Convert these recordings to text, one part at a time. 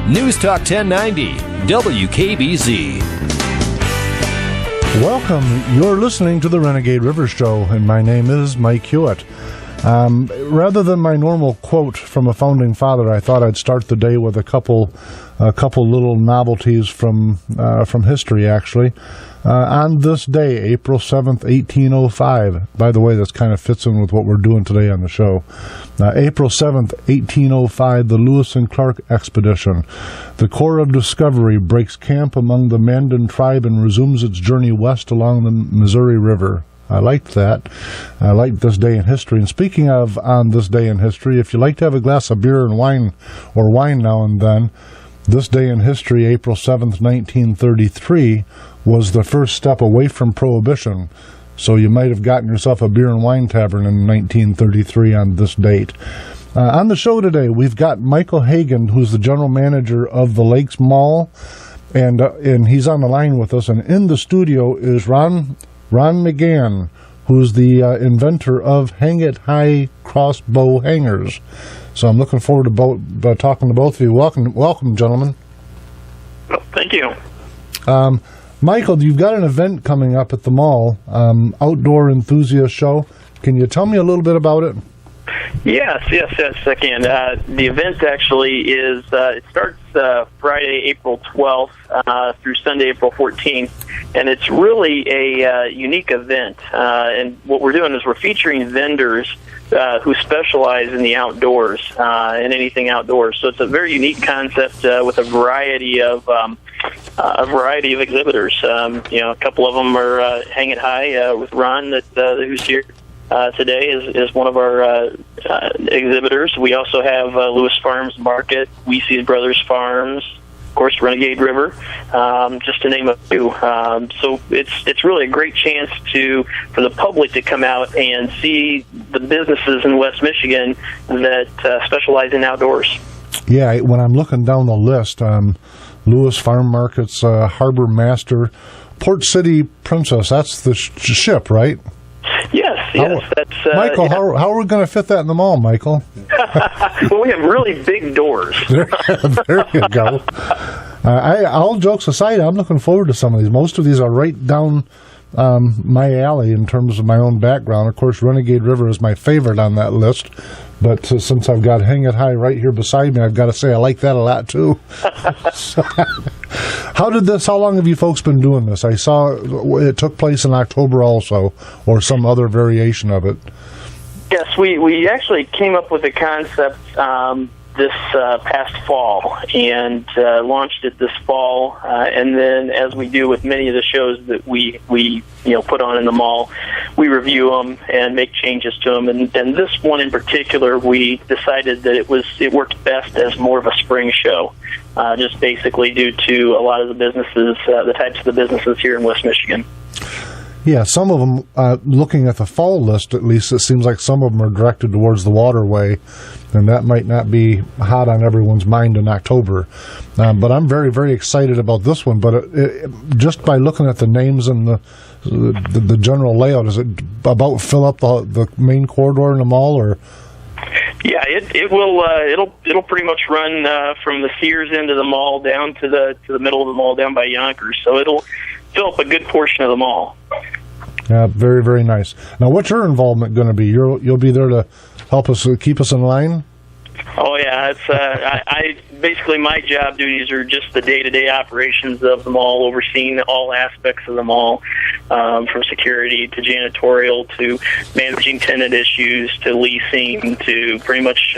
News Talk 1090, WKBZ. Welcome. You're listening to the Renegade River Show, and my name is Mike Hewitt. Rather than my normal quote from a founding father, I thought I'd start the day with a couple little novelties from history, actually. On this day, April 7th, 1805, by the way, this kind of fits in with what we're doing today on the show. April 7th, 1805, the Lewis and Clark expedition. The Corps of Discovery breaks camp among the Mandan tribe and resumes its journey west along the Missouri River. I liked that. I liked this day in history. And speaking of on this day in history, if you like to have a glass of beer and wine, or wine now and then, this day in history, April 7th, 1933, was the first step away from Prohibition. So you might have gotten yourself a beer and wine tavern in 1933 on this date. On the show today, we've got Michael Hagan, who's the general manager of the Lakes Mall, and he's on the line with us. And in the studio is Ron McGann, who's the inventor of Hang It High crossbow hangers. So I'm looking forward to talking to both of you. Welcome, gentlemen. Well, thank you. Michael, you've got an event coming up at the mall, Outdoor Enthusiast Show. Can you tell me a little bit about it? Yes, I can. The event actually is, it starts Friday, April 12th through Sunday, April 14th, and it's really a unique event. And what we're doing is we're featuring vendors who specialize in the outdoors and anything outdoors. So it's a very unique concept with a variety of exhibitors. A couple of them are Hang It High with Ron, who's here today, is one of our exhibitors. We also have Lewis Farms Market, Weese's Brothers Farms, of course, Renegade River, just to name a few. So it's really a great chance for the public to come out and see the businesses in West Michigan that specialize in outdoors. Yeah, when I'm looking down the list, Lewis Farm Markets, Harbor Master, Port City Princess, that's the ship, right? Yes. That's Michael, yeah. How are we going to fit that in the mall, Michael? Well, we have really big doors. There you go. All jokes aside, I'm looking forward to some of these. Most of these are right down my alley in terms of my own background. Of course, Renegade River is my favorite on that list. But since I've got Hang It High right here beside me, I've got to say I like that a lot, too. So, how long have you folks been doing this? I saw it took place in October also, or some other variation of it. Yes, we actually came up with the concept this past fall and launched it this fall. And then, as we do with many of the shows that we put on in the mall, we review them and make changes to them. And this one in particular, we decided that it worked best as more of a spring show, just basically due to a lot of the businesses, the types of the businesses here in West Michigan. Yeah, some of them, looking at the fall list at least, it seems like some of them are directed towards the waterway, and that might not be hot on everyone's mind in October. But I'm very, very excited about this one. But just by looking at the names and the general layout, is it about fill up the main corridor in the mall, or? Yeah, it will. It'll pretty much run from the Sears end of the mall down to the middle of the mall down by Yonkers. So it'll fill up a good portion of the mall. Yeah, very, very nice. Now, what's your involvement going to be? You'll be there to help us keep us in line? Oh yeah, it's I basically my job duties are just the day-to-day operations of the mall, overseeing all aspects of the mall, from security to janitorial to managing tenant issues to leasing to pretty much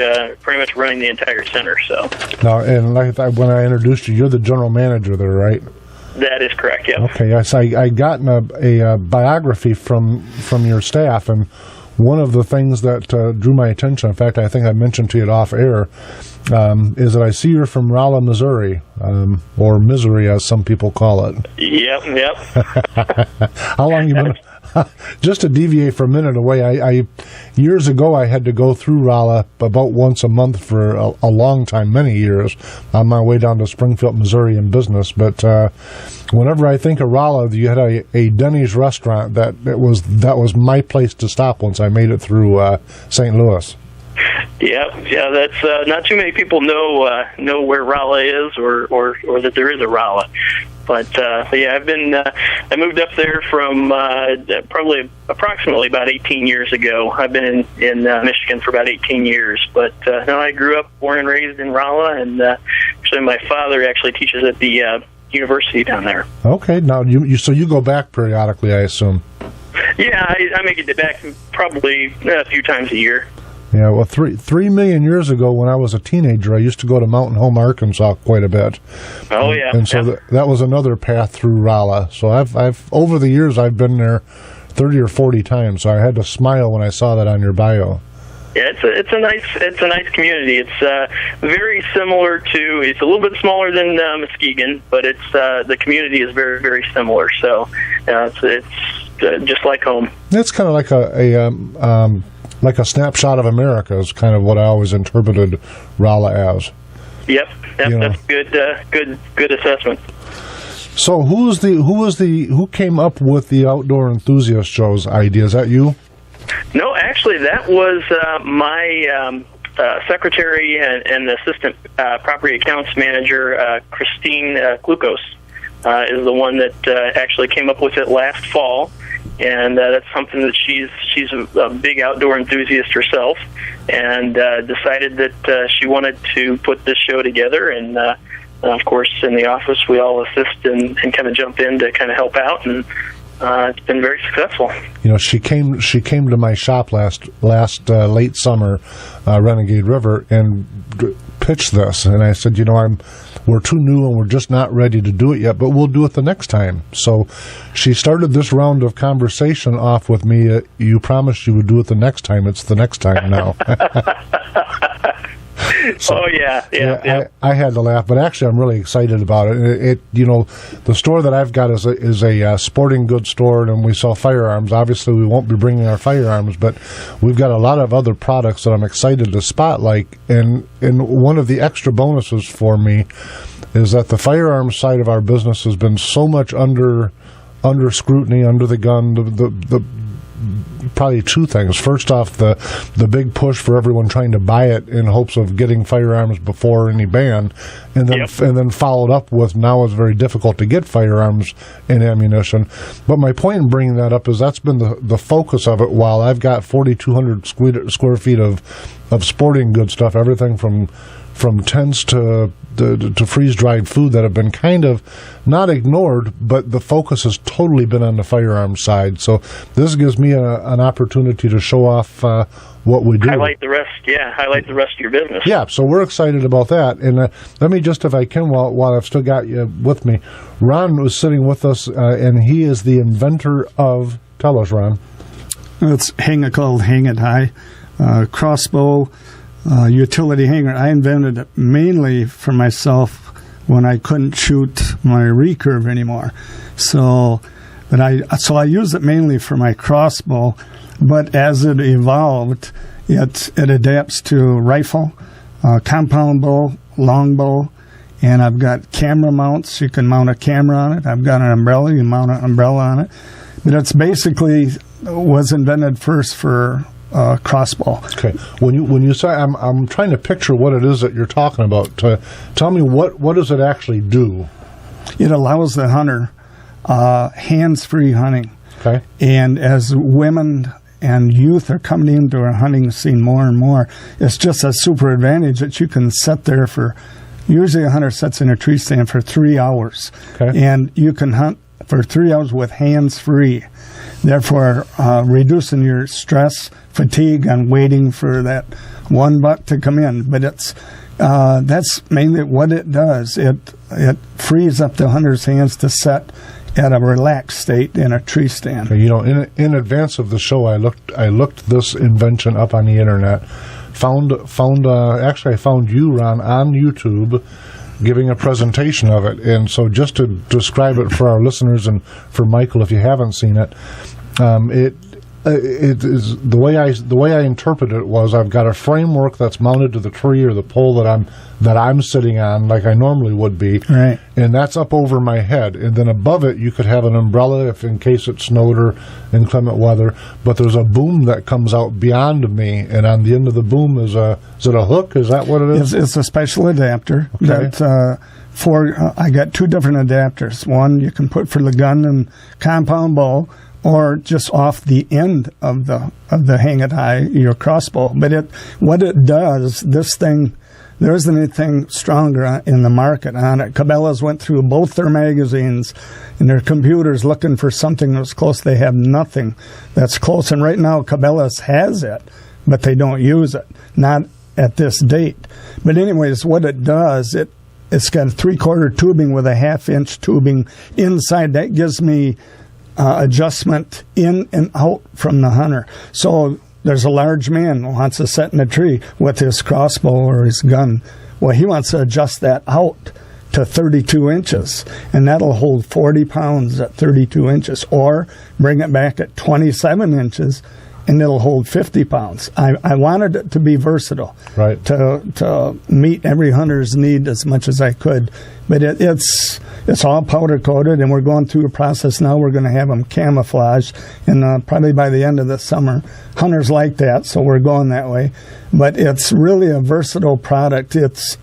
running the entire center. So now, and when I introduced you, you're the general manager there, right? That is correct. Yeah. Okay. Yes, I gotten a biography from your staff, and one of the things that drew my attention, in fact, I think I mentioned to you off air, is that I see you're from Rolla, Missouri, or Missouri, as some people call it. Yep. How long you been? Just to deviate for a minute away, I years ago I had to go through Rolla about once a month for a long time, many years, on my way down to Springfield, Missouri in business. But whenever I think of Rolla, you had a Denny's restaurant that was my place to stop once I made it through St. Louis. Yeah, that's not too many people know where Rolla is, or that there is a Rolla. But yeah, I moved up there from probably approximately about 18 years ago. I've been in Michigan for about 18 years. But no, I grew up, born and raised in Rolla, and actually my father actually teaches at the university down there. Okay, now so you go back periodically, I assume. Yeah, I make it back probably a few times a year. Yeah, well, 3 million years ago, when I was a teenager, I used to go to Mountain Home, Arkansas, quite a bit. Oh yeah, and so that was another path through Rolla. So I've over the years I've been there 30 or 40 times. So I had to smile when I saw that on your bio. Yeah, it's a nice community. It's very similar to. It's a little bit smaller than Muskegon, but it's the community is very, very similar. So it's just like home. It's kind of like a snapshot of America is kind of what I always interpreted Rolla as. Yep, that's good assessment. So who came up with the Outdoor Enthusiast Show's idea? Is that you? No, actually, that was my secretary and assistant property accounts manager, Christine Klukos, is the one that actually came up with it last fall. And that's something that she's a big outdoor enthusiast herself, and decided that she wanted to put this show together. And of course, in the office, we all assist and kind of jump in to kind of help out, and it's been very successful. You know, she came to my shop last late summer, Renegade River, and pitched this, and I said, we're too new and we're just not ready to do it yet, but we'll do it the next time. So she started this round of conversation off with me. You promised you would do it the next time. It's the next time now. So, oh yeah. I had to laugh, but actually I'm really excited about it. The store that I've got is a sporting goods store, and we sell firearms. Obviously, we won't be bringing our firearms, but we've got a lot of other products that I'm excited to spotlight. And one of the extra bonuses for me is that the firearms side of our business has been so much under scrutiny, under the gun. The probably two things. First off, the big push for everyone trying to buy it in hopes of getting firearms before any ban, and then followed up with now it's very difficult to get firearms and ammunition. But my point in bringing that up is that's been the focus of it. While I've got 4,200 square feet of sporting good stuff, everything from tents to freeze-dried food that have been kind of not ignored, but the focus has totally been on the firearms side. So this gives me an opportunity to show off what we do. Highlight the rest of your business. Yeah, so we're excited about that. And let me just, if I can, while I've still got you with me, Ron was sitting with us, and he is the inventor of, tell us, Ron. It's called Hang It High, crossbow, utility hanger. I invented it mainly for myself when I couldn't shoot my recurve anymore. So I use it mainly for my crossbow, but as it evolved, it adapts to rifle, compound bow, longbow, and I've got camera mounts. You can mount a camera on it. I've got an umbrella. You can mount an umbrella on it. But it's basically was invented first for crossbow. Okay. When you say, I'm trying to picture what it is that you're talking about. Tell me what does it actually do? It allows the hunter hands-free hunting. Okay. And as women and youth are coming into our hunting scene more and more, it's just a super advantage that you can sit there for. Usually, a hunter sits in a tree stand for 3 hours, okay, and you can hunt for 3 hours with hands-free. Therefore, reducing your stress, fatigue on waiting for that one buck to come in. But that's mainly what it does. It frees up the hunter's hands to set at a relaxed state in a tree stand. In advance of the show, I looked this invention up on the internet. Actually, I found you, Ron, on YouTube, giving a presentation of it. And so just to describe it for our listeners and for Michael, if you haven't seen it, it is the way I interpret it was I've got a framework that's mounted to the tree or the pole that I'm sitting on like I normally would be, Right. and that's up over my head, and then above it you could have an umbrella if in case it snowed or inclement weather. But there's a boom that comes out beyond me, and on the end of the boom is it a hook? Is that what it is? It's a special adapter that I got two different adapters. One you can put for the gun and compound bow, or just off the end of the hang it high, your crossbow. But what it does, this thing, there isn't anything stronger in the market on it. Cabela's went through both their magazines and their computers looking for something that's close. They have nothing that's close. And right now, Cabela's has it, but they don't use it. Not at this date. But anyways, what it does, it's got a 3/4 tubing with a 1/2-inch tubing inside. That gives me adjustment in and out from the hunter. So there's a large man who wants to sit in a tree with his crossbow or his gun. Well, he wants to adjust that out to 32 inches, and that'll hold 40 pounds at 32 inches, or bring it back at 27 inches, and it'll hold 50 pounds. I wanted it to be versatile, right, to meet every hunter's need as much as I could. But it's all powder coated, and we're going through a process now. We're going to have them camouflaged, and probably by the end of the summer, hunters like that, so we're going that way. But it's really a versatile product. It's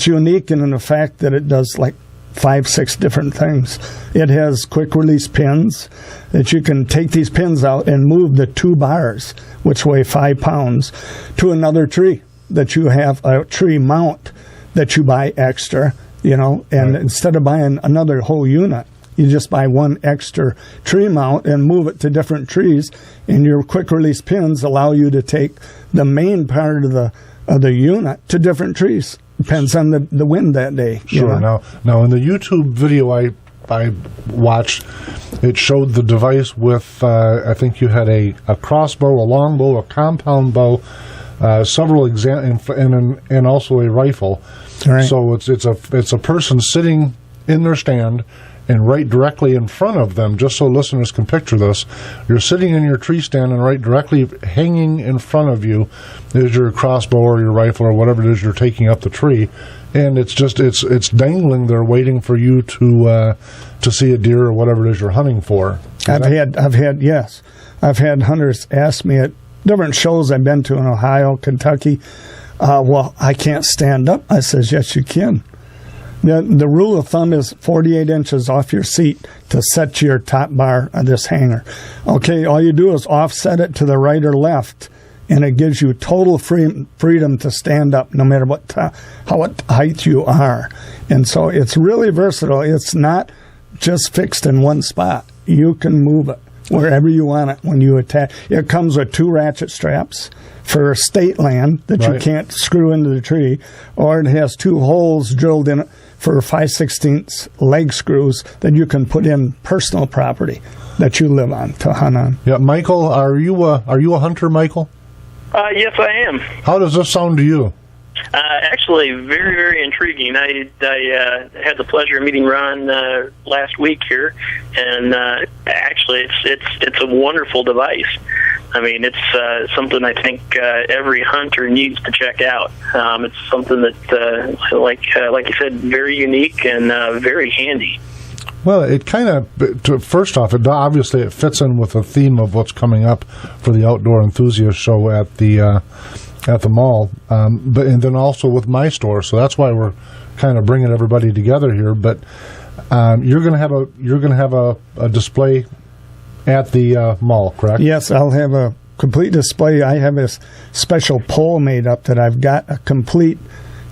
unique in the fact that it does like 5-6 different things. It has quick release pins that you can take these pins out and move the 2 bars, which weigh 5 pounds, to another tree, that you have a tree mount that you buy extra, and right. Instead of buying another whole unit, you just buy one extra tree mount and move it to different trees, and your quick release pins allow you to take the main part of the unit to different trees. Depends on the wind that day. Sure. Now in the YouTube video I watched, it showed the device with I think you had a crossbow, a longbow, a compound bow, several and also a rifle. Right. So it's a person sitting in their stand, and right directly in front of them, just so listeners can picture this, you're sitting in your tree stand, and right directly hanging in front of you is your crossbow or your rifle or whatever it is you're taking up the tree, and it's dangling there waiting for you to see a deer or whatever it is you're hunting for. I've had hunters ask me at different shows I've been to in Ohio, Kentucky, well, I can't stand up. I says, yes, you can. The rule of thumb is 48 inches off your seat to set your top bar of this hanger. Okay, all you do is offset it to the right or left, and it gives you total freedom to stand up no matter what height you are. And so it's really versatile. It's not just fixed in one spot. You can move it wherever you want it when you attack. It comes with 2 ratchet straps for state land that right. You can't screw into the tree, or it has 2 holes drilled in it for 5/16 leg screws that you can put in personal property that you live on to hunt on. Yeah, Michael, are you a hunter, Michael? Yes, I am. How does this sound to you? Actually, very, very intriguing. I had the pleasure of meeting Ron last week here, and actually, it's a wonderful device. I mean, it's something I think every hunter needs to check out. It's something that, like you said, very unique and very handy. Well, it kind of, first off, obviously it fits in with the theme of what's coming up for the Outdoor Enthusiast Show at the mall, and then also with my store. So that's why we're kind of bringing everybody together here. But you're going to have a display at the mall, correct? Yes, I'll have a complete display. I have a special pole made up that I've got a complete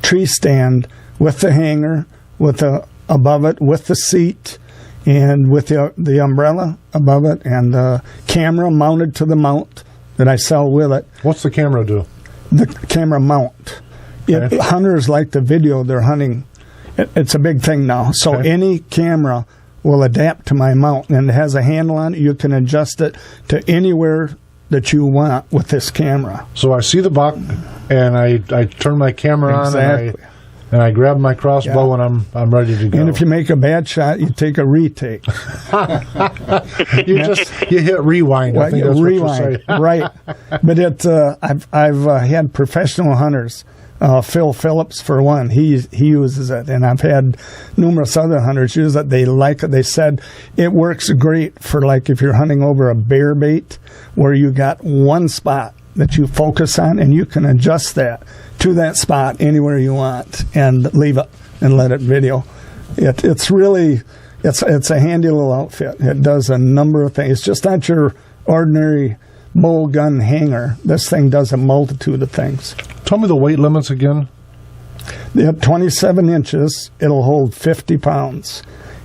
tree stand with the hanger, with the above it, with the seat, and with the umbrella above it, and the camera mounted to the mount that I sell with it. What's the camera do? The camera mount. Okay. Hunters like to video their hunting. It's a big thing now. So any camera will adapt to my mount, and it has a handle on it. You can adjust it to anywhere that you want with this camera. So I see the buck, and I turn my camera on, and I grab my crossbow and I'm ready to go. And if you make a bad shot, you take a retake. you hit rewind. Well, I think that's rewind, what you say. right? But I've had professional hunters. Phil Phillips, for one, he uses it, and I've had numerous other hunters use it. They like it. They said it works great for, like, if you're hunting over a bear bait, where you got one spot that you focus on, and you can adjust that to that spot anywhere you want, and leave it and let it video. It's really it's a handy little outfit. It does a number of things. It's just not your ordinary bow gun hanger. This thing does a multitude of things. Tell me the weight limits again. At 27 inches, it'll hold 50 pounds.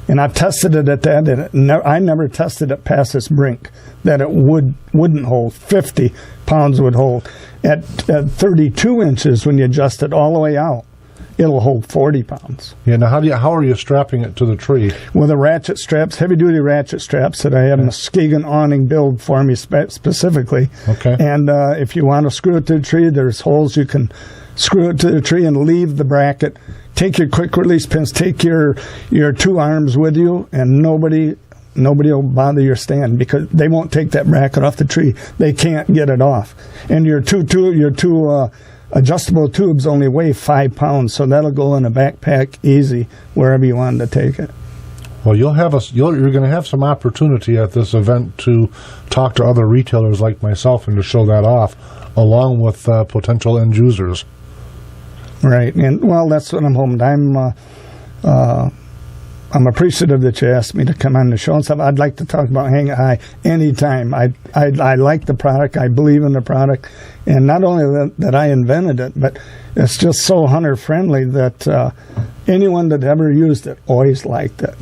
And I've tested it at that, and I never tested it past its brink, that it wouldn't hold. 50 pounds would hold. At 32 inches, when you adjust it all the way out, it'll hold 40 pounds. Yeah. Now, how are you strapping it to the tree? With the ratchet straps, heavy-duty ratchet straps that I have Muskegon awning build for me specifically. Okay. And if you want to screw it to the tree, there's holes you can screw it to the tree and leave the bracket. Take your quick-release pins. Take your two arms with you, and nobody will bother your stand, because they won't take that bracket off the tree. They can't get it off. And your two adjustable tubes only weigh 5 pounds, so that'll go in a backpack easy wherever you want to take it. Well, you're going to have some opportunity at this event to talk to other retailers like myself and to show that off, along with potential end users. Right, and well, that's what I'm hoping. I'm appreciative that you asked me to come on the show and stuff. I'd like to talk about Hang It High anytime. I like the product. I believe in the product. And not only that I invented it, but it's just so hunter-friendly that anyone that ever used it always liked it.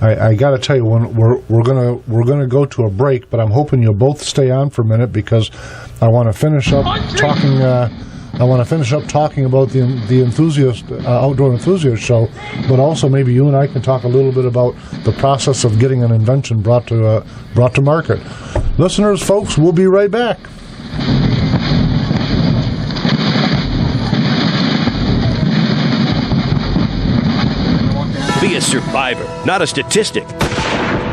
I got to tell you, we're gonna go to a break, but I'm hoping you'll both stay on for a minute, because I want to finish up talking. I want to finish up talking about the enthusiast outdoor enthusiast show, but also maybe you and I can talk a little bit about the process of getting an invention brought to market. Listeners, folks, we'll be right back. Be a survivor, not a statistic.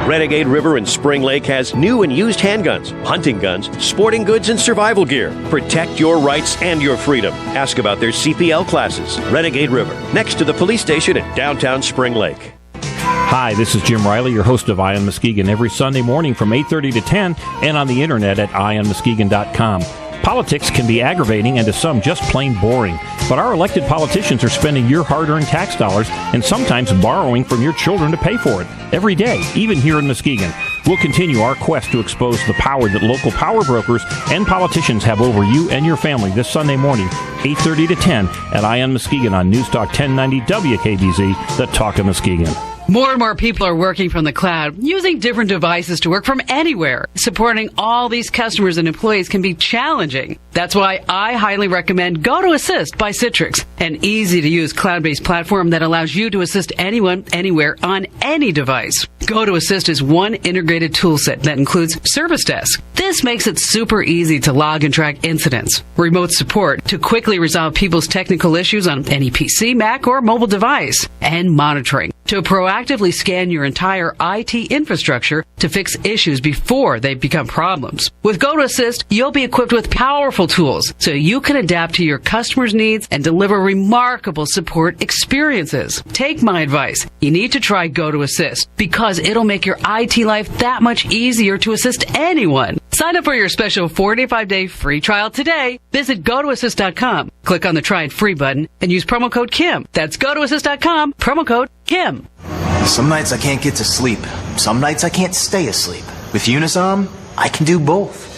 Renegade River in Spring Lake has new and used handguns, hunting guns, sporting goods, and survival gear. Protect your rights and your freedom. Ask about their CPL classes. Renegade River, next to the police station in downtown Spring Lake. Hi, this is Jim Riley, your host of Eye on Muskegon, every Sunday morning from 8:30 to 10 and on the internet at eyeonmuskegon.com. Politics can be aggravating and to some just plain boring, but our elected politicians are spending your hard-earned tax dollars and sometimes borrowing from your children to pay for it every day, even here in Muskegon. We'll continue our quest to expose the power that local power brokers and politicians have over you and your family this Sunday morning, 8:30 to 10 at Eye on Muskegon on News Talk 1090 WKBZ, the Talk of Muskegon. More and more people are working from the cloud, using different devices to work from anywhere. Supporting all these customers and employees can be challenging. That's why I highly recommend Go to Assist by Citrix, an easy-to-use cloud-based platform that allows you to assist anyone, anywhere, on any device. Go to Assist is one integrated toolset that includes Service Desk. This makes it super easy to log and track incidents, remote support to quickly resolve people's technical issues on any PC, Mac, or mobile device, and monitoring to proactively scan your entire IT infrastructure to fix issues before they become problems. With Go to Assist, you'll be equipped with powerful tools so you can adapt to your customers' needs and deliver remarkable support experiences. Take my advice. You need to try Go to Assist because it'll make your IT life that much easier to assist anyone. Sign up for your special 45-day free trial today. Visit gotoassist.com. Click on the Try It Free button and use promo code KIM. That's gotoassist.com, promo code KIM. Some nights I can't get to sleep. Some nights I can't stay asleep. With Unisom, I can do both.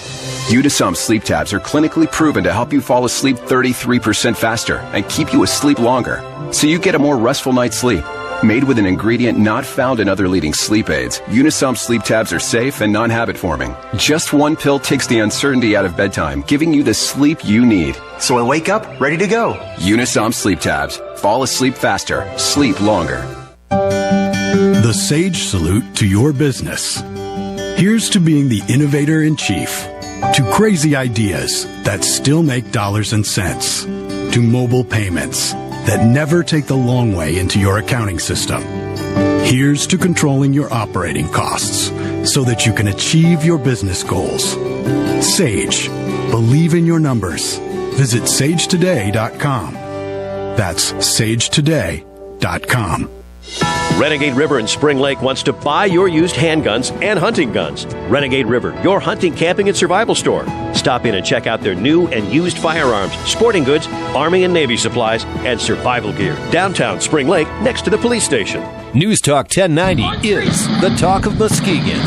Unisom sleep tabs are clinically proven to help you fall asleep 33% faster and keep you asleep longer, so you get a more restful night's sleep. Made with an ingredient not found in other leading sleep aids, Unisom sleep tabs are safe and non-habit forming. Just one pill takes the uncertainty out of bedtime, giving you the sleep you need. So I wake up ready to go. Unisom sleep tabs. Fall asleep faster. Sleep longer. The Sage Salute to your business. Here's to being the innovator in chief, to crazy ideas that still make dollars and cents, to mobile payments, that never take the long way into your accounting system. Here's to controlling your operating costs so that you can achieve your business goals. Sage. Believe in your numbers. Visit sagetoday.com. That's sagetoday.com. Renegade River in Spring Lake wants to buy your used handguns and hunting guns. Renegade River, your hunting, camping, and survival store. Stop in and check out their new and used firearms, sporting goods, Army and Navy supplies, and survival gear. Downtown Spring Lake, next to the police station. News Talk 1090 is the talk of Muskegon.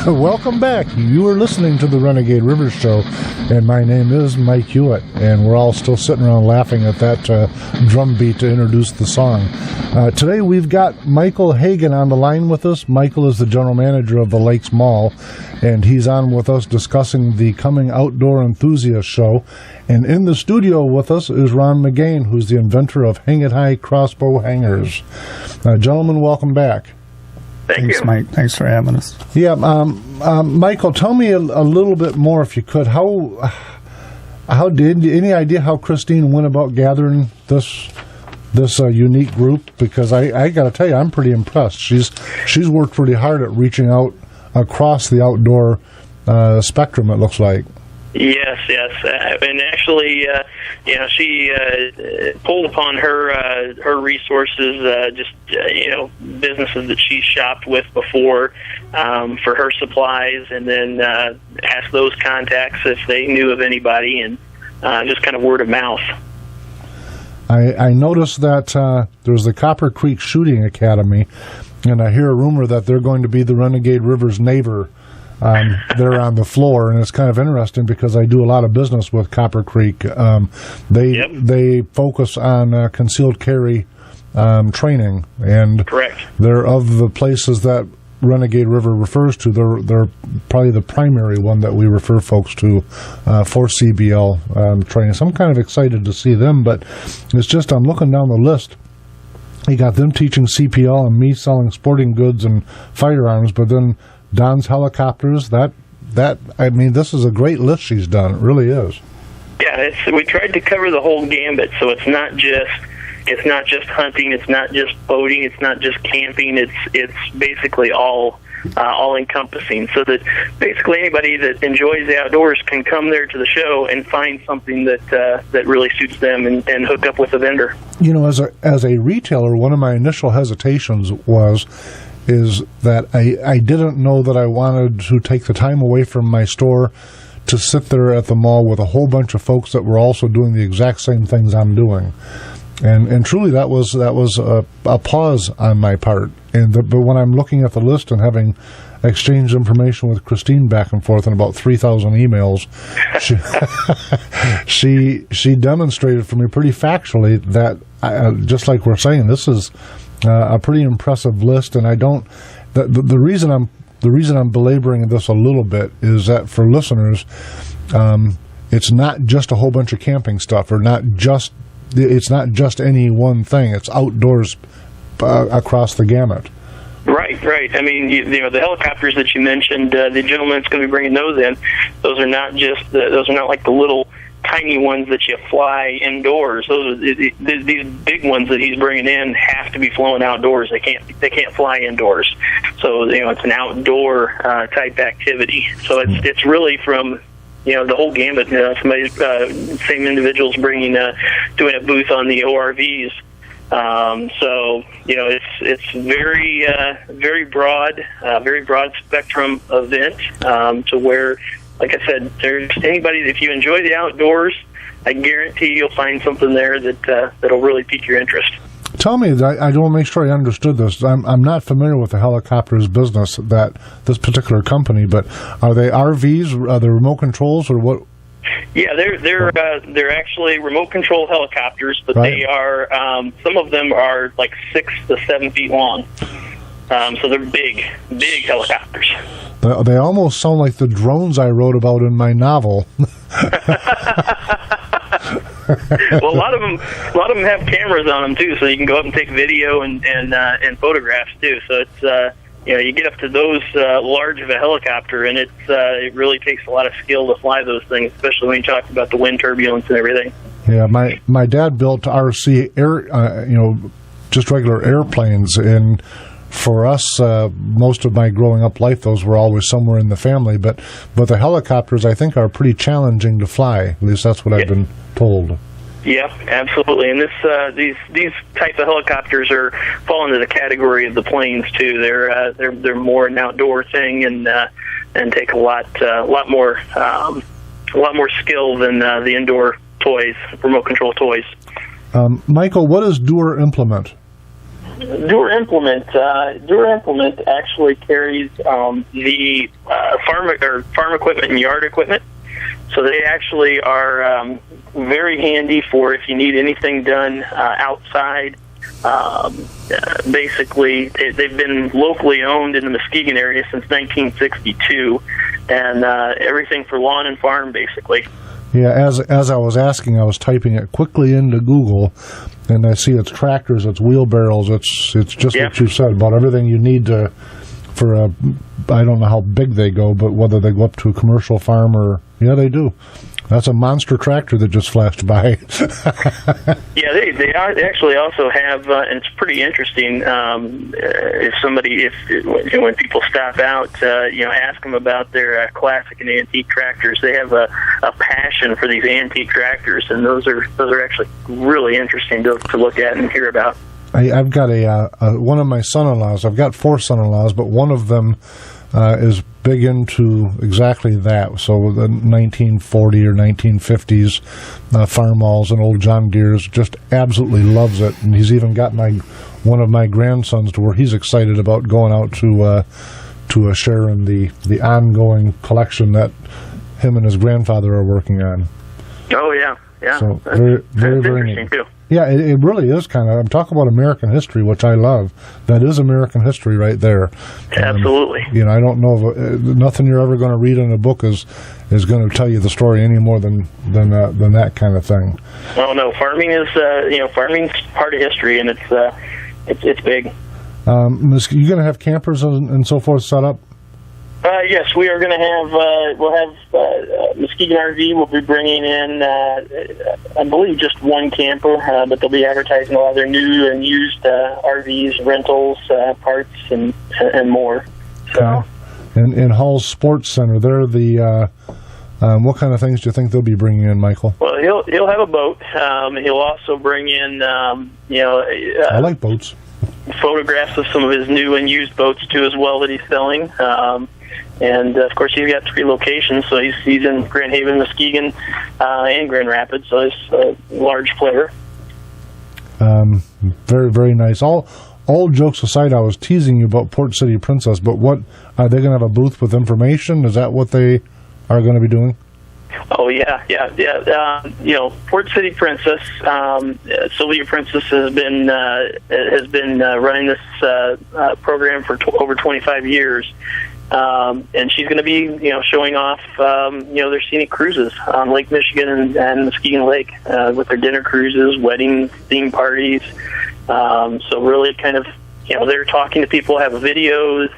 Welcome back. You are listening to the Renegade River Show, and my name is Mike Hewitt, and we're all still sitting around laughing at that drum beat to introduce the song. Today we've got Michael Hagan on the line with us. Michael is the general manager of the Lakes Mall, and he's on with us discussing the coming Outdoor Enthusiast Show. And in the studio with us is Ron McGain, who's the inventor of Hang It High crossbow hangers. Gentlemen, welcome back. Thanks, Mike. Thanks for having us. Yeah, Michael, tell me a little bit more, if you could. How did any idea how Christine went about gathering this unique group? Because I got to tell you, I'm pretty impressed. She's worked pretty hard at reaching out across the outdoor spectrum, it looks like. Yes, and actually, she pulled upon her resources, businesses that she shopped with before for her supplies, and then asked those contacts if they knew of anybody, and just kind of word of mouth. I noticed that there's the Copper Creek Shooting Academy, and I hear a rumor that they're going to be the Renegade River's neighbor. They're on the floor, and it's kind of interesting because I do a lot of business with Copper Creek. They focus on concealed carry training, and correct. They're of the places that Renegade River refers to. They're probably the primary one that we refer folks to for CBL training. So I'm kind of excited to see them, but it's just I'm looking down the list. You got them teaching CPL and me selling sporting goods and firearms, but then Don's Helicopters, this is a great list she's done. It really is. Yeah, we tried to cover the whole gambit, so it's not just hunting, it's not just boating, it's not just camping. It's basically all encompassing, so that basically anybody that enjoys the outdoors can come there to the show and find something that really suits them and hook up with a vendor. You know, as a retailer, one of my initial hesitations is that I didn't know that I wanted to take the time away from my store to sit there at the mall with a whole bunch of folks that were also doing the exact same things I'm doing. And truly that was a pause on my part. But when I'm looking at the list and having exchanged information with Christine back and forth in about 3,000 emails, she demonstrated for me pretty factually that, just like we're saying, this is a pretty impressive list, and the reason I'm belaboring this a little bit is that for listeners, it's not just a whole bunch of camping stuff, or it's not just any one thing. It's outdoors across the gamut. Right. I mean, the helicopters that you mentioned, the gentleman that's going to be bringing those in. Those are not like the little tiny ones that you fly indoors. Those are these big ones that he's bringing in have to be flown outdoors. They can't fly indoors. So it's an outdoor type activity. So it's really from the whole gambit. Same individuals doing a booth on the ORVs. So it's very broad spectrum event to where, like I said, there's anybody, if you enjoy the outdoors, I guarantee you'll find something there that'll really pique your interest. Tell me, I don't make sure I understood this. I'm not familiar with the helicopters business, this particular company, but are they RVs? Are they remote controls, or what? Yeah, they're actually remote control helicopters, but right. They are some of them are like 6 to 7 feet long. So they're big helicopters. They almost sound like the drones I wrote about in my novel. Well, a lot of them have cameras on them too, so you can go up and take video and photographs too. So you get up to those large of a helicopter, and it really takes a lot of skill to fly those things, especially when you talk about the wind turbulence and everything. Yeah, my dad built RC air, just regular airplanes, and for us, most of my growing up life, those were always somewhere in the family. But the helicopters, I think, are pretty challenging to fly. At least that's what I've been told. Yeah, absolutely. And these type of helicopters fall into the category of the planes too. They're more an outdoor thing and take a lot more skill than the indoor toys, remote control toys. Michael, what is Doer Implement? Doer Implement actually carries the farm equipment and yard equipment. So they actually are very handy for if you need anything done outside. Basically, they've been locally owned in the Muskegon area since 1962, and everything for lawn and farm, basically. Yeah, as I was asking, I was typing it quickly into Google, and I see it's tractors, it's wheelbarrows, it's just what you said about everything you need for a. I don't know how big they go, but whether they go up to a commercial farm or they do. That's a monster tractor that just flashed by. Yeah, they actually also have, and it's pretty interesting. When people stop out, ask them about their classic and antique tractors. They have a passion for these antique tractors, and those are actually really interesting to look at and hear about. I've got one of my son-in-laws. I've got 4 son-in-laws, but one of them is big into exactly that. So the 1940 or 1950s farm-alls and old John Deeres, just absolutely loves it. And he's even got one of my grandsons to where he's excited about going out to a share in the ongoing collection that him and his grandfather are working on. Oh, yeah. So very, very, very neat. Too. Yeah, it really is kind of. I'm talking about American history, which I love. That is American history right there. Absolutely. I don't know if nothing you're ever going to read in a book is going to tell you the story any more than that kind of thing. Oh no, farming is farming's part of history, and it's big. You going to have campers and so forth set up? Yes, we are going to have. We'll have Muskegon RV. We'll be bringing in, I believe, just one camper, but they'll be advertising a lot of their new and used RVs, rentals, parts, and more. So. Okay. And in Hall's Sports Center, they're the. What kind of things do you think they'll be bringing in, Michael? Well, he'll have a boat. He'll also bring in, I like boats. Photographs of some of his new and used boats too, as well, that he's selling. And of course, he's got 3 locations, so he's in Grand Haven, Muskegon, and Grand Rapids. So he's a large player. Very, very nice. All jokes aside, I was teasing you about Port City Princess, but what are they going to have a booth with information? Is that what they are going to be doing? Oh yeah. Port City Princess, Sylvia Princess has been running this program for over 25 years, and she's going to be showing off their scenic cruises on Lake Michigan and Muskegon Lake with their dinner cruises, wedding theme parties. So really kind of they're talking to people, have videos,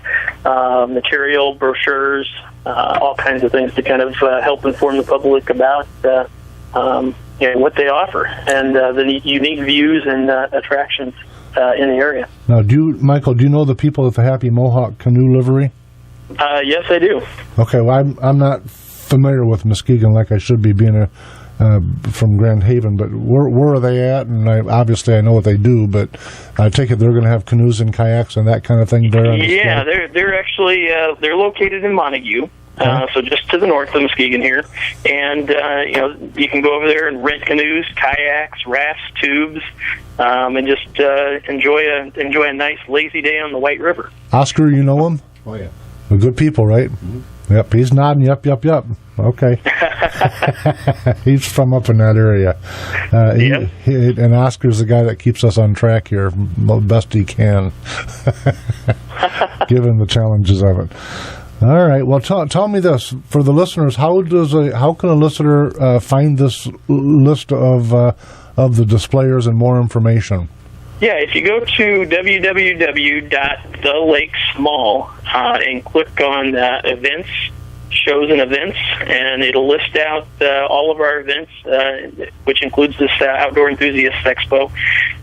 material, brochures. All kinds of things to kind of help inform the public about what they offer and the unique views and attractions in the area. Now, Michael, do you know the people at the Happy Mohawk Canoe Livery? Yes, I do. Okay, well, I'm not familiar with Muskegon like I should be, being from Grand Haven, but where are they at? And obviously I know what they do, but I take it they're going to have canoes and kayaks and that kind of thing there. Yeah, they're actually they're located in Montague, so just to the north of Muskegon here, and you can go over there and rent canoes, kayaks, rafts, tubes, and just enjoy a nice lazy day on the White River. Oscar, you know him? Oh yeah, they're good people, right? Mm-hmm. Yep, he's nodding. Yep. Okay. He's from up in that area. And Oscar's the guy that keeps us on track here best he can, given the challenges of it. All right. Well, tell me this. For the listeners, how can a listener find this list of the displayers and more information? Yeah, if you go to www.thelakesmall and click on events, shows and events, and it'll list out all of our events, which includes this Outdoor Enthusiasts Expo,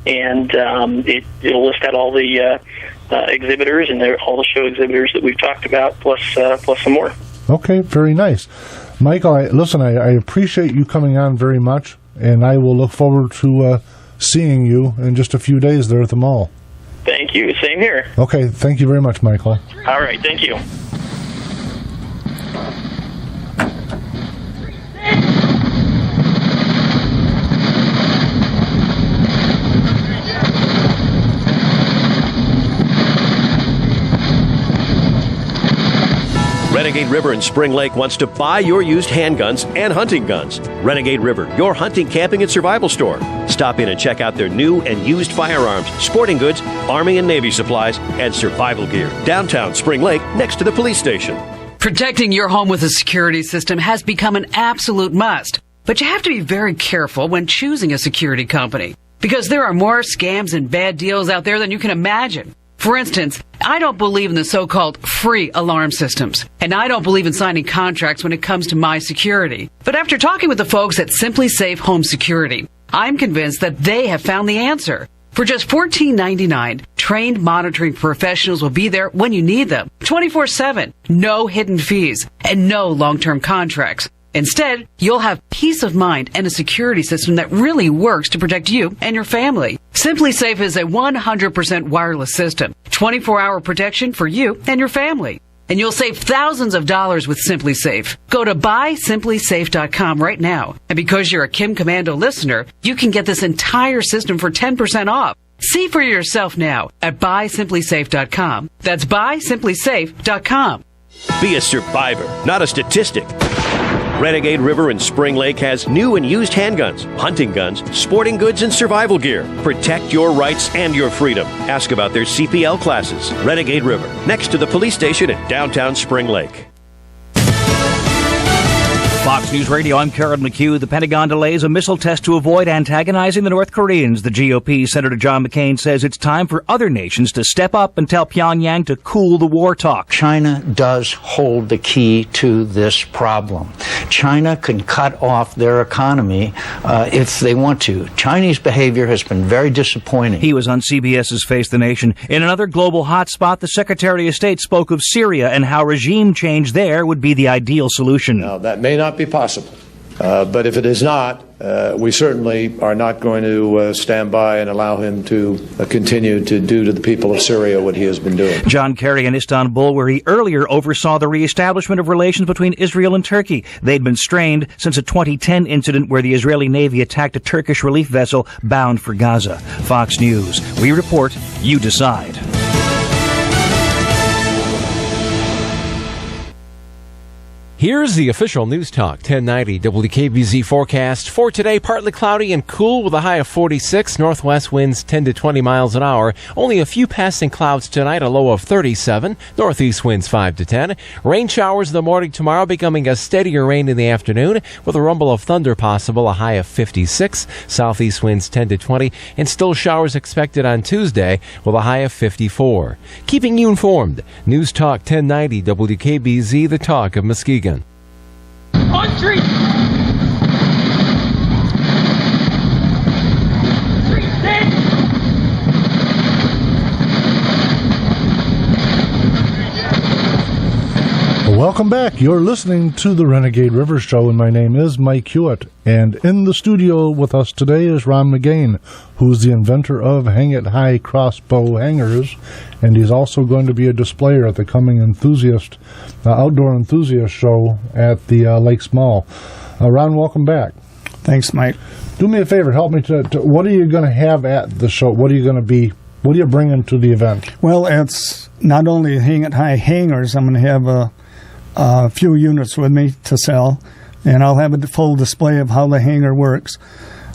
and it'll list out all the exhibitors and all the show exhibitors that we've talked about, plus some more. Okay, very nice. Michael, I appreciate you coming on very much, and I will look forward to seeing you in just a few days there at the mall. Thank you. Same here. Okay, thank you very much, Michael. All right, thank you. Renegade River in Spring Lake wants to buy your used handguns and hunting guns. Renegade River, your hunting, camping, and survival store. Stop in and check out their new and used firearms, sporting goods, Army and Navy supplies, and survival gear. Downtown Spring Lake, next to the police station. Protecting your home with a security system has become an absolute must. But you have to be very careful when choosing a security company, because there are more scams and bad deals out there than you can imagine. For instance, I don't believe in the so-called free alarm systems, and I don't believe in signing contracts when it comes to my security. But after talking with the folks at Simply Safe Home Security, I'm convinced that they have found the answer. For just $14.99, trained monitoring professionals will be there when you need them, 24/7, no hidden fees, and no long-term contracts. Instead, you'll have peace of mind and a security system that really works to protect you and your family. Simply Safe is a 100% wireless system, 24-hour protection for you and your family. And you'll save thousands of dollars with Simply Safe. Go to BuySimplySafe.com right now. And because you're a Kim Commando listener, you can get this entire system for 10% off. See for yourself now at BuySimplySafe.com. That's BuySimplySafe.com. Be a survivor, not a statistic. Renegade River in Spring Lake has new and used handguns, hunting guns, sporting goods, and survival gear. Protect your rights and your freedom. Ask about their CPL classes. Renegade River, next to the police station in downtown Spring Lake. Fox News Radio, I'm Karen McHugh. The Pentagon delays a missile test to avoid antagonizing the North Koreans. The GOP Senator John McCain says it's time for other nations to step up and tell Pyongyang to cool the war talk. China does hold the key to this problem. China can cut off their economy if they want to. Chinese behavior has been very disappointing. He was on CBS's Face the Nation. In another global hotspot, the Secretary of State spoke of Syria and how regime change there would be the ideal solution. Now, that may not be possible, but if it is not, we certainly are not going to stand by and allow him to continue to do to the people of Syria what he has been doing. John Kerry in Istanbul, where he earlier oversaw the reestablishment of relations between Israel and Turkey. They'd been strained since a 2010 incident where the Israeli Navy attacked a Turkish relief vessel bound for Gaza. Fox News. We report, you decide. Here's the official News Talk 1090 WKBZ forecast for today. Partly cloudy and cool with a high of 46. Northwest winds 10 to 20 miles an hour. Only a few passing clouds tonight, a low of 37. Northeast winds 5 to 10. Rain showers in the morning tomorrow, becoming a steadier rain in the afternoon with a rumble of thunder possible, a high of 56. Southeast winds 10 to 20. And still showers expected on Tuesday with a high of 54. Keeping you informed, News Talk 1090 WKBZ, the talk of Muskegon. Country! Welcome back. You're listening to the Renegade River Show, and my name is Mike Hewitt. And in the studio with us today is Ron McGain, who's the inventor of Hang It High crossbow hangers, and he's also going to be a displayer at the coming outdoor enthusiast show at the Lakes Mall. Ron, welcome back. Thanks, Mike. Do me a favor. Help me to what are you going to have at the show? What are you bringing to the event? Well, it's not only Hang It High hangers. I'm going to have a few units with me to sell, and I'll have a full display of how the hanger works.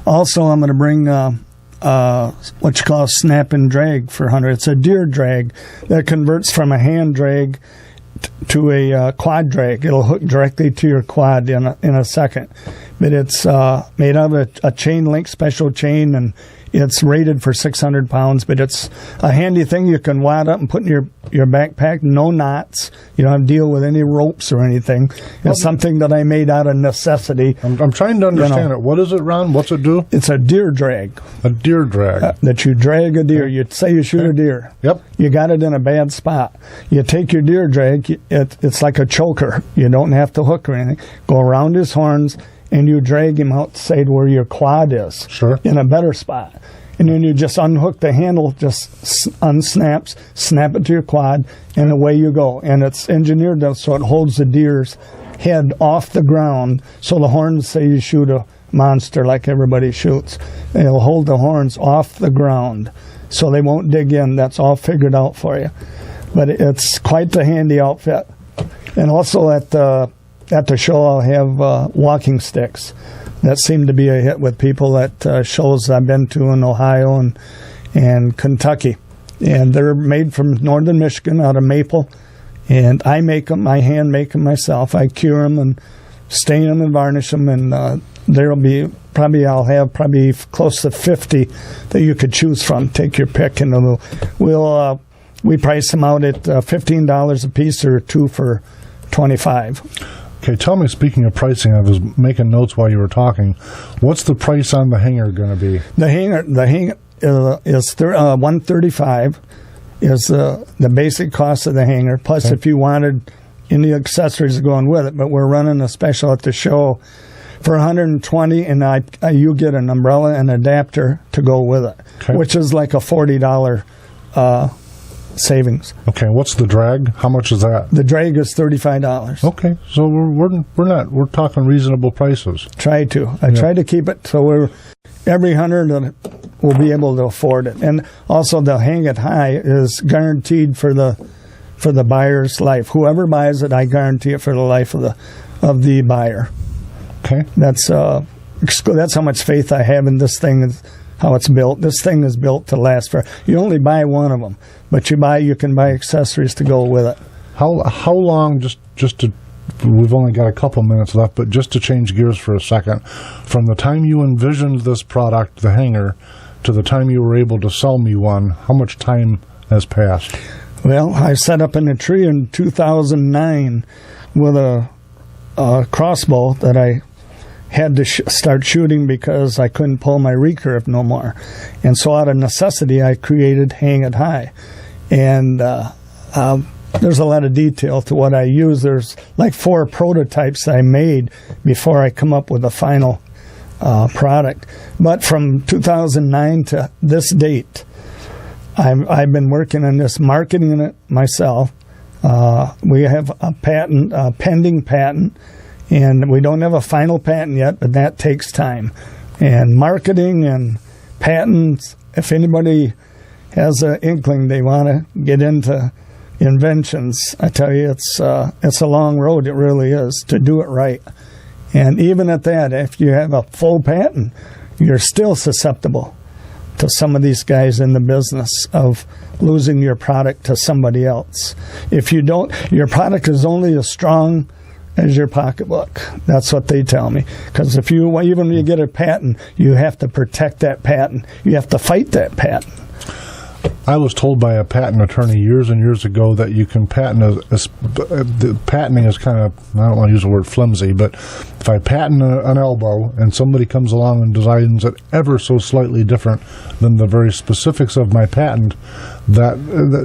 Also, I'm going to bring what you call a snap and drag for hunter. It's a deer drag that converts from a hand drag to a quad drag. It'll hook directly to your quad in a second. But it's made out of a chain link, special chain, and It's rated for 600 pounds, but it's a handy thing you can wad up and put in your backpack. No knots. You don't have to deal with any ropes or anything. It's something that I made out of necessity. I'm trying to understand it. What is it, Ron? What's it do? It's a deer drag. A deer drag. That you drag a deer. You say you shoot a deer. Yep. You got it in a bad spot. You take your deer drag. It's like a choker. You don't have to hook or anything. Go around his horns, and you drag him outside where your quad is. Sure. In a better spot. And then you just unhook the handle, just unsnaps, snap it to your quad, and away you go. And it's engineered so it holds the deer's head off the ground, so the horns, say you shoot a monster like everybody shoots, it'll hold the horns off the ground so they won't dig in. That's all figured out for you. But it's quite the handy outfit. And also at the show I'll have walking sticks. That seemed to be a hit with people at shows I've been to in Ohio and Kentucky. And they're made from northern Michigan out of maple. And I make them, I hand make them myself. I cure them and stain them and varnish them. And there'll be I'll have close to 50 that you could choose from. Take your pick. And we price them out at $15 a piece or two for $25. Okay, tell me, speaking of pricing, I was making notes while you were talking. What's the price on the hanger going to be? The hanger is $135 is the basic cost of the hanger. Plus, if you wanted any accessories going with it, but we're running a special at the show for $120, and you get an umbrella and adapter to go with it, which is like a $40 savings. Okay, what's the drag? How much is that? The drag is $35. Okay, so we're talking reasonable prices. Try to keep it so every hunter that will be able to afford it. And also the hang it high is guaranteed for the buyer's life. Whoever buys it, I guarantee it for the life of the buyer. Okay. That's how much faith I have in this thing, how it's built. This thing is built to last for. You only buy one of them, but you can buy accessories to go with it. How long? Just to, we've only got a couple minutes left, but just to change gears for a second, from the time you envisioned this product, the hanger, to the time you were able to sell me one, how much time has passed? Well, I set up in a tree in 2009 with a crossbow that I had to start shooting because I couldn't pull my recurve no more. And so out of necessity, I created Hang It High. And there's a lot of detail to what I use. There's like 4 prototypes I made before I come up with a final product. But from 2009 to this date, I've been working on this, marketing it myself. We have a pending patent. And we don't have a final patent yet, but that takes time. And marketing and patents, if anybody has an inkling they want to get into inventions, I tell you, it's a long road. It really is, to do it right. And even at that, if you have a full patent, you're still susceptible to some of these guys in the business of losing your product to somebody else. If you don't, your product is only as strong as your pocketbook. That's what they tell me. Because even when you get a patent, you have to protect that patent. You have to fight that patent. I was told by a patent attorney years and years ago that you can patent the patenting is kind of, I don't want to use the word flimsy, but if I patent an elbow and somebody comes along and designs it ever so slightly different than the very specifics of my patent, that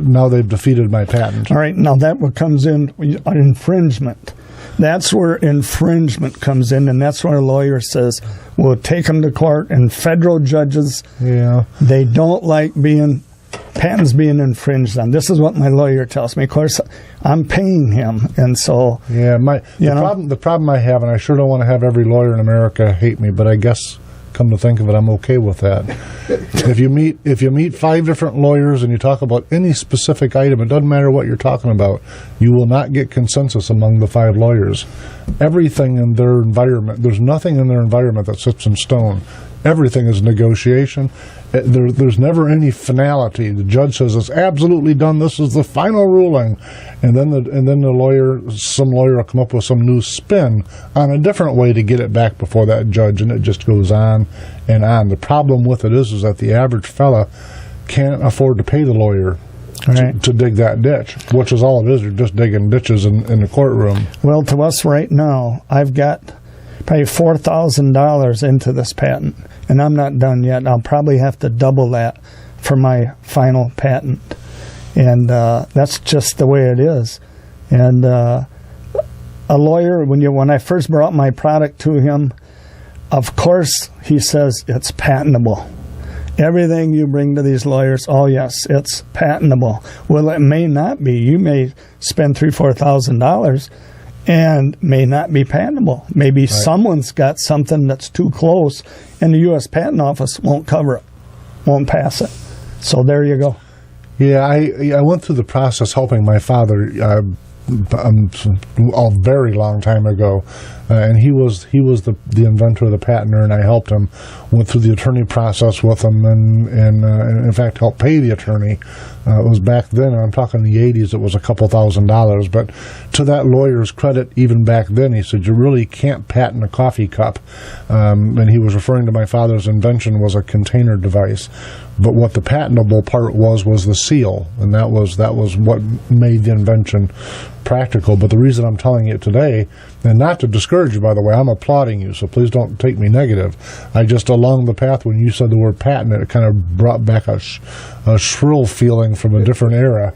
now they've defeated my patent. All right, now that what comes in infringement. That's where infringement comes in, and that's where a lawyer says, we'll take them to court, and federal judges, they don't like patents being infringed on. This is what my lawyer tells me. Of course, I'm paying him, and so... Yeah, the problem I have, and I sure don't want to have every lawyer in America hate me, but I guess, come to think of it, I'm okay with that. If you meet 5 different lawyers and you talk about any specific item, it doesn't matter what you're talking about, you will not get consensus among the 5 lawyers. Everything in their environment, there's nothing in their environment that sits in stone. everything is negotiation. There's never any finality. The judge says it's absolutely done. This is the final ruling, and then some lawyer will come up with some new spin on a different way to get it back before that judge, and it just goes on and on. The problem with it is that the average fella can't afford to pay the lawyer to dig that ditch, which is all it is. You're just digging ditches in the courtroom. Well, to us right now, I've got probably $4,000 into this patent, and I'm not done yet. I'll probably have to double that for my final patent, and that's just the way it is. And a lawyer, when I first brought my product to him, of course he says it's patentable. Everything you bring to these lawyers, oh yes, it's patentable. Well, it may not be. You may spend $3,000-$4,000 and may not be patentable. Maybe someone's got something that's too close, and the U.S. Patent Office won't cover it, won't pass it. So there you go. Yeah, I went through the process helping my father a very long time ago, and he was the inventor of the patent, and I helped him. Went through the attorney process with him, and in fact helped pay the attorney. It was back then, I'm talking the 80s, it was a couple $1,000s, but to that lawyer's credit, even back then, he said, you really can't patent a coffee cup. And he was referring to my father's invention was a container device. But what the patentable part was the seal, and that was what made the invention practical. But the reason I'm telling you today, and not to discourage you, by the way, I'm applauding you, so please don't take me negative. I just, along the path, when you said the word patent, it kind of brought back a shrill feeling from a different era.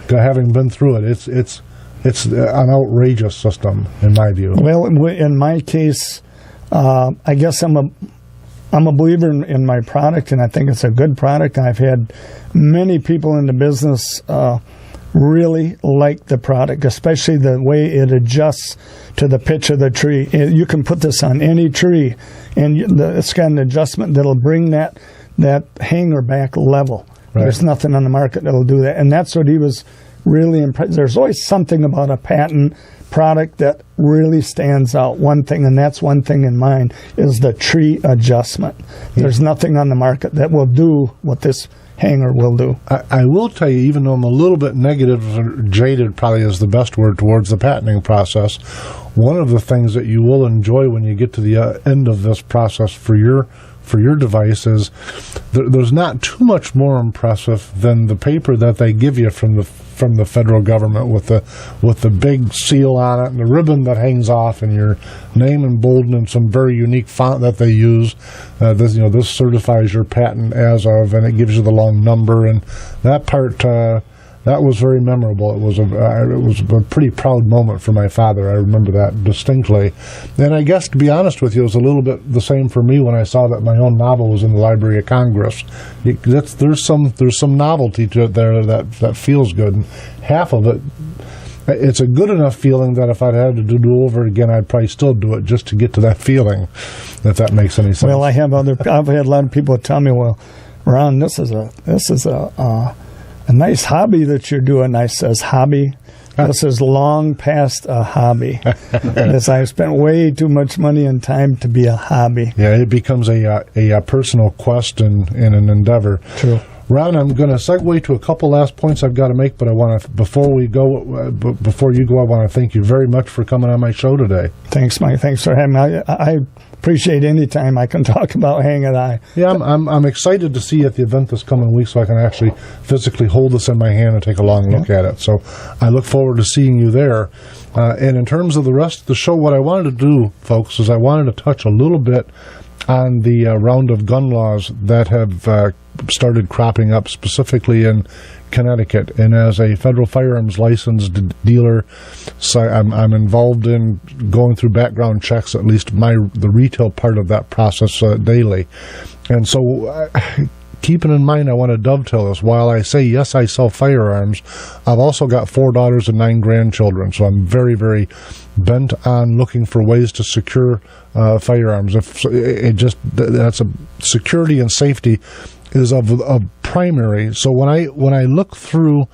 Having been through it, it's an outrageous system, in my view. Well, in my case, I guess I'm a believer in my product, and I think it's a good product. I've had many people in the business really like the product, especially the way it adjusts to the pitch of the tree. You can put this on any tree, and it's got an adjustment that'll bring that hanger back level. Right. There's nothing on the market that'll do that, and that's what he was really impressed. There's always something about a patent product that really stands out. One thing, and that's one thing in mine, is the tree adjustment. There's nothing on the market that will do what this hanger will do. I will tell you, even though I'm a little bit negative, or jaded probably is the best word towards the patenting process, one of the things that you will enjoy when you get to the end of this process for your device is there's not too much more impressive than the paper that they give you from the federal government with the big seal on it and the ribbon that hangs off and your name emboldened in some very unique font that they use. This certifies your patent as of, and it gives you the long number, and that part that was very memorable. It was a pretty proud moment for my father. I remember that distinctly. And I guess, to be honest with you, it was a little bit the same for me when I saw that my own novel was in the Library of Congress. There's some novelty to it there that feels good. And half of it, it's a good enough feeling that if I'd had to do over again, I'd probably still do it just to get to that feeling, if that makes any sense. Well, I've had a lot of people tell me, well, Ron, this is a nice hobby that you're doing. I says, hobby? This is long past a hobby. I've spent way too much money and time to be a hobby. Yeah, it becomes a personal quest and an endeavor. True. Ron, I'm going to segue to a couple last points I've got to make, but before you go, I want to thank you very much for coming on my show today. Thanks, Mike. Thanks for having me. I appreciate any time I can talk about Hang It High. Yeah, I'm excited to see you at the event this coming week, so I can actually physically hold this in my hand and take a long look at it. So I look forward to seeing you there. And in terms of the rest of the show, what I wanted to do, folks, is I wanted to touch a little bit on the round of gun laws that have started cropping up, specifically in Connecticut. And as a federal firearms licensed dealer, so I'm involved in going through background checks, at least the retail part of that process daily. And so keeping in mind, I want to dovetail this. While I say, yes, I sell firearms, I've also got 4 daughters and 9 grandchildren. So I'm very, very bent on looking for ways to secure firearms. That's a security and safety is of primary. So when I look through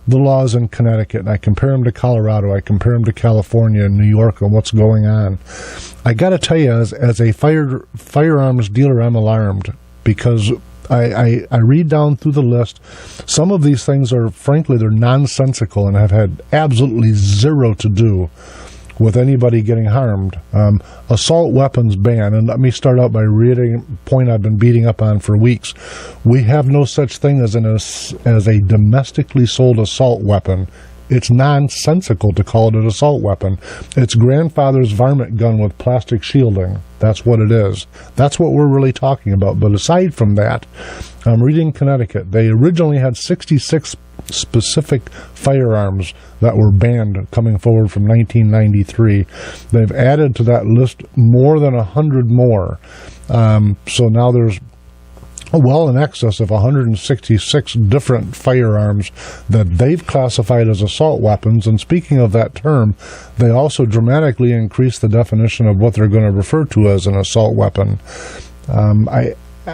the laws in Connecticut, and I compare them to Colorado, I compare them to California and New York and what's going on, I got to tell you, as a firearms dealer, I'm alarmed, because I read down through the list. Some of these things are, frankly, they're nonsensical and have had absolutely zero to do with anybody getting harmed. Assault weapons ban, and let me start out by reading a point I've been beating up on for weeks. We have no such thing as a domestically sold assault weapon. It's nonsensical to call it an assault weapon. It's grandfather's varmint gun with plastic shielding. That's what it is. That's what we're really talking about. But aside from that, I'm reading Connecticut. They originally had 66 specific firearms that were banned coming forward from 1993. They've added to that list more than 100 more. So now there's well in excess of 166 different firearms that they've classified as assault weapons. And speaking of that term, they also dramatically increased the definition of what they're going to refer to as an assault weapon.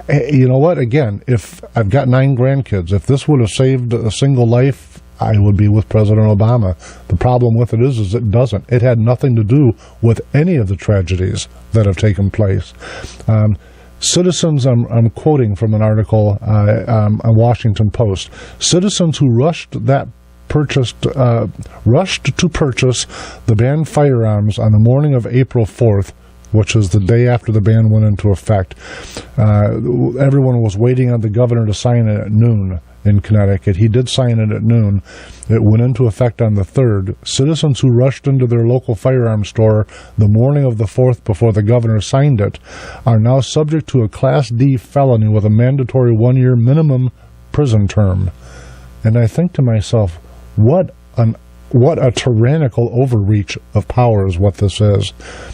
You know what? Again, if I've got 9 grandkids, if this would have saved a single life, I would be with President Obama. The problem with it is it doesn't. It had nothing to do with any of the tragedies that have taken place. Citizens, I'm quoting from an article on Washington Post. Citizens who rushed to purchase the banned firearms on the morning of April 4th, which is the day after the ban went into effect. Everyone was waiting on the governor to sign it at noon in Connecticut. He did sign it at noon. It went into effect on the 3rd. Citizens who rushed into their local firearms store the morning of the 4th before the governor signed it are now subject to a Class D felony with a mandatory 1-year minimum prison term. And I think to myself, what a tyrannical overreach of power is what this is.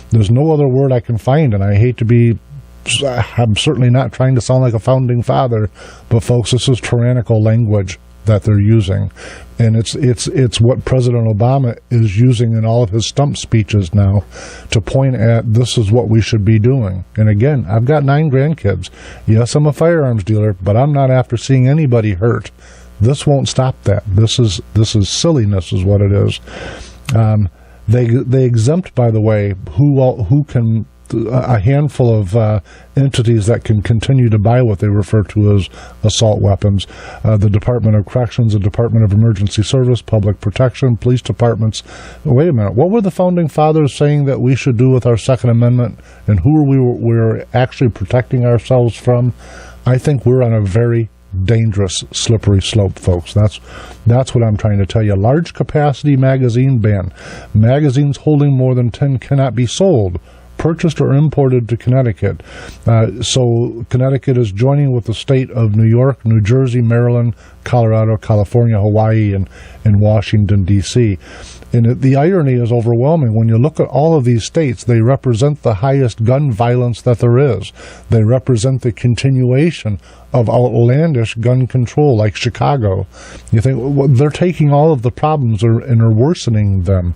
There's no other word I can find, and I'm certainly not trying to sound like a founding father, but folks, this is tyrannical language that they're using. And it's what President Obama is using in all of his stump speeches now to point at, this is what we should be doing. And again, I've got 9 grandkids. Yes, I'm a firearms dealer, but I'm not after seeing anybody hurt. This won't stop that. This is silliness is what it is. They exempt, by the way, who can, a handful of entities that can continue to buy what they refer to as assault weapons. The Department of Corrections, the Department of Emergency Service, Public Protection, police departments. Wait a minute. What were the founding fathers saying that we should do with our Second Amendment, and who we're actually protecting ourselves from? I think we're on a very dangerous, slippery slope, folks. That's what I'm trying to tell you. Large capacity magazine ban. Magazines holding more than 10 cannot be sold, purchased, or imported to Connecticut. So Connecticut is joining with the state of New York, New Jersey, Maryland, Colorado, California, Hawaii, and Washington, D.C. And the irony is overwhelming. When you look at all of these states, they represent the highest gun violence that there is. They represent the continuation of outlandish gun control, like Chicago. You think, well, they're taking all of the problems and are worsening them.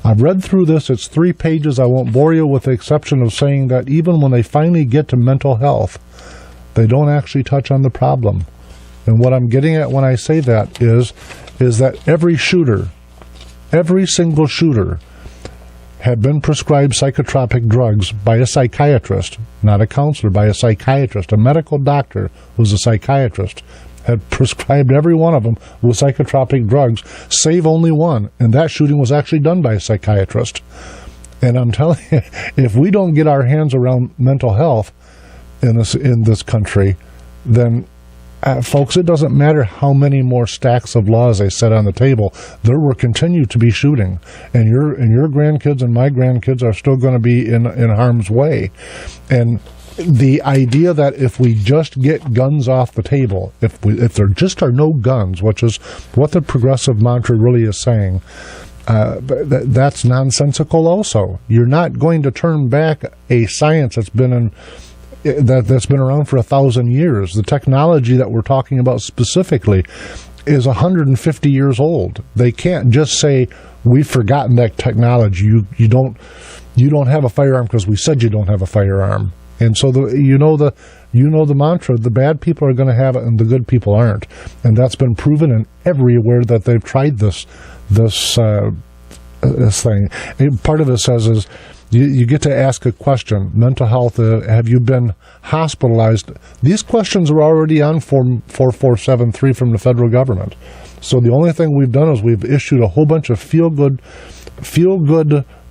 I've read through this. It's 3 pages. I won't bore you, with the exception of saying that even when they finally get to mental health, they don't actually touch on the problem. And what I'm getting at when I say that is that every single shooter had been prescribed psychotropic drugs by a psychiatrist, not a counselor, by a psychiatrist. A medical doctor who's a psychiatrist had prescribed every one of them with psychotropic drugs, save only one, and that shooting was actually done by a psychiatrist. And I'm telling you, if we don't get our hands around mental health in this country, then folks, it doesn't matter how many more stacks of laws they set on the table. There will continue to be shooting, and your grandkids and my grandkids are still going to be in harm's way. And the idea that if we just get guns off the table, if there just are no guns, which is what the progressive mantra really is saying, that's nonsensical. Also, you're not going to turn back a science that's been around for 1,000 years. The technology that we're talking about specifically is 150 years old. They can't just say, we've forgotten that technology. You don't have a firearm because we said you don't have a firearm. And so you know the mantra: the bad people are going to have it, and the good people aren't. And that's been proven in everywhere that they've tried this thing. Part of it says is you get to ask a question. Mental health, have you been hospitalized? These questions are already on Form 4473 from the federal government. So the only thing we've done is we've issued a whole bunch of feel-good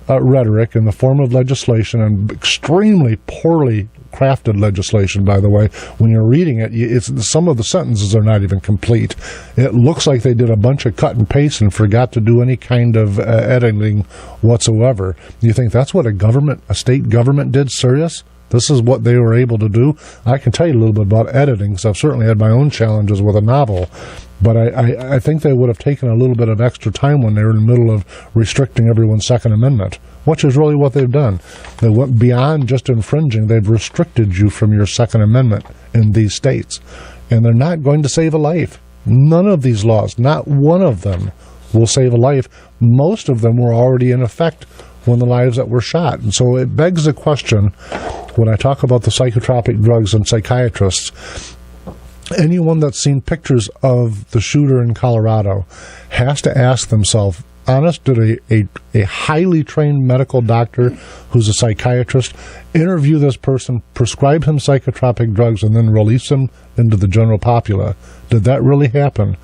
rhetoric in the form of legislation, and extremely poorly crafted legislation, by the way. When you're reading it, some of the sentences are not even complete. It looks like they did a bunch of cut and paste and forgot to do any kind of editing whatsoever. You think that's what a state government did? Serious? This is what they were able to do? I can tell you a little bit about editing, because I've certainly had my own challenges with a novel. But I think they would have taken a little bit of extra time when they were in the middle of restricting everyone's Second Amendment, which is really what they've done. They went beyond just infringing. They've restricted you from your Second Amendment in these states. And they're not going to save a life. None of these laws, not one of them, will save a life. Most of them were already in effect when the lives that were shot. And so it begs the question, when I talk about the psychotropic drugs and psychiatrists, anyone that's seen pictures of the shooter in Colorado has to ask themselves, honest, did a highly trained medical doctor who's a psychiatrist interview this person, prescribe him psychotropic drugs, and then release him into the general populace? Did that really happen?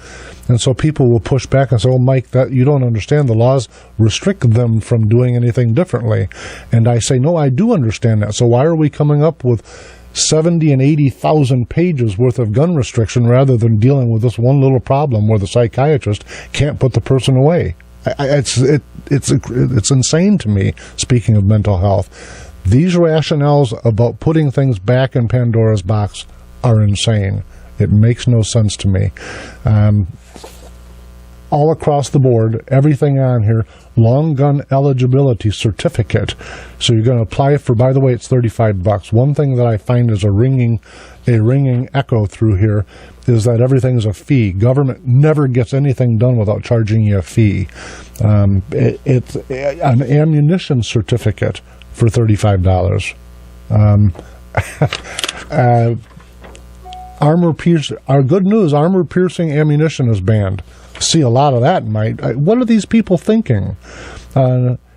And so people will push back and say, oh, Mike, that you don't understand. The laws restrict them from doing anything differently. And I say, no, I do understand that. So why are we coming up with 70 and 80,000 pages worth of gun restriction rather than dealing with this one little problem where the psychiatrist can't put the person away? It's insane to me, speaking of mental health. These rationales about putting things back in Pandora's box are insane. It makes no sense to me. All across the board, everything on here, long gun eligibility certificate. So you're going to apply for, by the way, it's $35. One thing that I find is a ringing echo through here is that everything's a fee. Government never gets anything done without charging you a fee. It's an ammunition certificate for $35. Armor-piercing ammunition is banned. See a lot of that. What are these people thinking?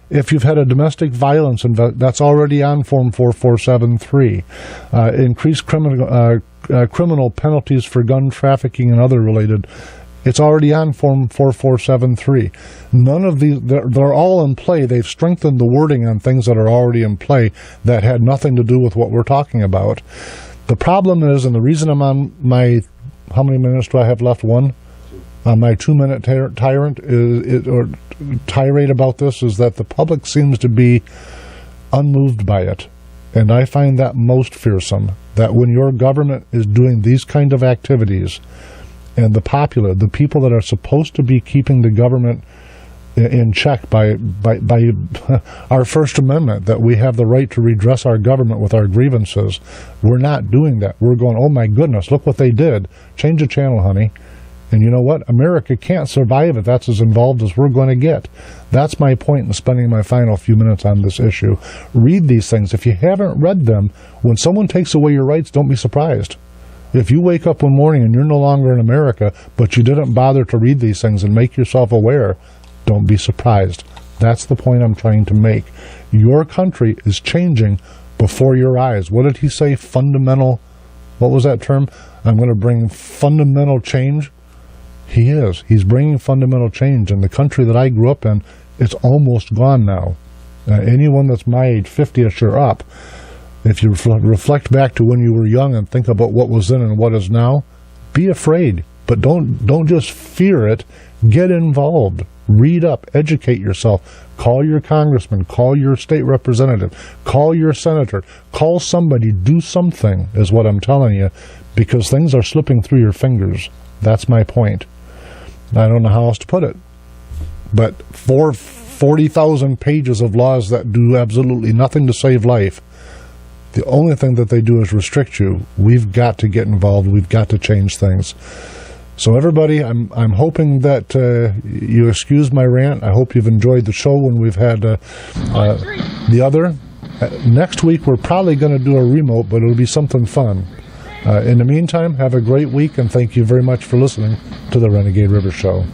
If you've had a domestic violence, that's already on Form 4473. Increased criminal penalties for gun trafficking and other related. It's already on Form 4473. None of these, they're all in play. They've strengthened the wording on things that are already in play that had nothing to do with what we're talking about. The problem is, and the reason I'm on my, how many minutes do I have left? One? My 2-minute tirade about this is that the public seems to be unmoved by it. And I find that most fearsome, that when your government is doing these kind of activities, and the people that are supposed to be keeping the government in check by our First Amendment, that we have the right to redress our government with our grievances, we're not doing that. We're going, oh my goodness, look what they did. Change the channel, honey. And you know what? America can't survive if that's as involved as we're going to get. That's my point in spending my final few minutes on this issue. Read these things. If you haven't read them, when someone takes away your rights, don't be surprised. If you wake up one morning and you're no longer in America, but you didn't bother to read these things and make yourself aware, don't be surprised. That's the point I'm trying to make. Your country is changing before your eyes. What did he say? Fundamental, what was that term? I'm going to bring fundamental change. He is. He's bringing fundamental change. And the country that I grew up in, it's almost gone now. Anyone that's my age, 50ish or up, if you reflect back to when you were young and think about what was then and what is now, be afraid. But don't just fear it. Get involved. Read up. Educate yourself. Call your congressman. Call your state representative. Call your senator. Call somebody. Do something, is what I'm telling you, because things are slipping through your fingers. That's my point. I don't know how else to put it. But 40,000 pages of laws that do absolutely nothing to save life, the only thing that they do is restrict you. We've got to get involved. We've got to change things. So everybody, I'm hoping that you excuse my rant. I hope you've enjoyed the show when we've had the other. Next week, we're probably going to do a remote, but it'll be something fun. In the meantime, have a great week, and thank you very much for listening to the Renegade River Show.